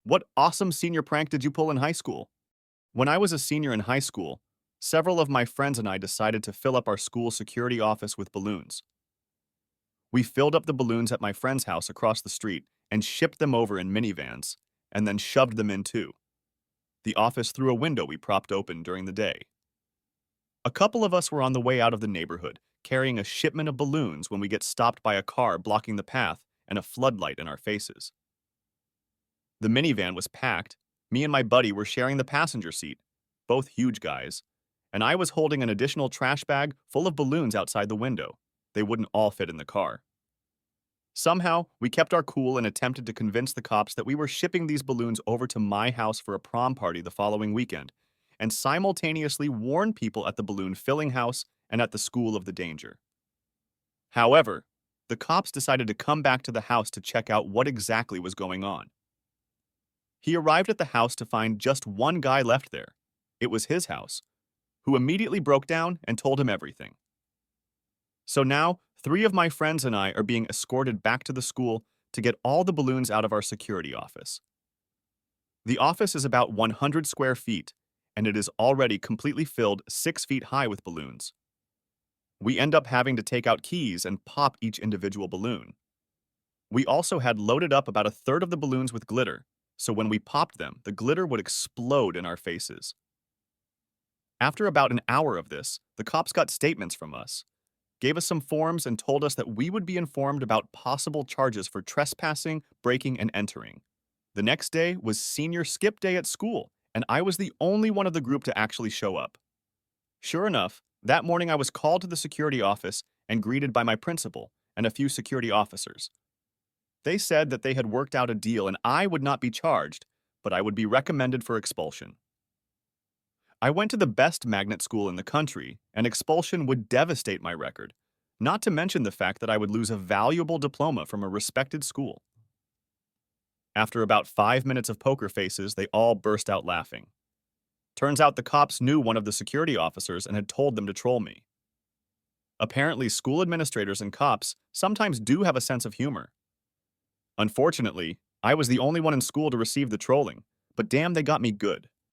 What awesome senior prank did you pull in high school? When I was a senior in high school, several of my friends and I decided to fill up our school security office with balloons. We filled up the balloons at my friend's house across the street and shipped them over in minivans, and then shoved them in too. The office through a window we propped open during the day. A couple of us were on the way out of the neighborhood, carrying a shipment of balloons when we get stopped by a car blocking the path and a floodlight in our faces. The minivan was packed. Me and my buddy were sharing the passenger seat, both huge guys, and I was holding an additional trash bag full of balloons outside the window. They wouldn't all fit in the car. Somehow, we kept our cool and attempted to convince the cops that we were shipping these balloons over to my house for a prom party the following weekend, and simultaneously warned people at the balloon filling house and at the school of the danger. However, the cops decided to come back to the house to check out what exactly was going on. He arrived at the house to find just one guy left there. It was his house, who immediately broke down and told him everything. So now, three of my friends and I are being escorted back to the school to get all the balloons out of our security office. The office is about 100 square feet, and it is already completely filled 6 feet high with balloons. We end up having to take out keys and pop each individual balloon. We also had loaded up about a third of the balloons with glitter, so when we popped them, the glitter would explode in our faces. After about an hour of this, the cops got statements from us, gave us some forms, and told us that we would be informed about possible charges for trespassing, breaking, and entering. The next day was senior skip day at school, and I was the only one of the group to actually show up. Sure enough, that morning I was called to the security office and greeted by my principal and a few security officers. They said that they had worked out a deal and I would not be charged, but I would be recommended for expulsion. I went to the best magnet school in the country, and expulsion would devastate my record, not to mention the fact that I would lose a valuable diploma from a respected school. After about 5 minutes of poker faces, they all burst out laughing. Turns out the cops knew one of the security officers and had told them to troll me. Apparently, school administrators and cops sometimes do have a sense of humor. Unfortunately, I was the only one in school to receive the trolling, but damn, they got me good.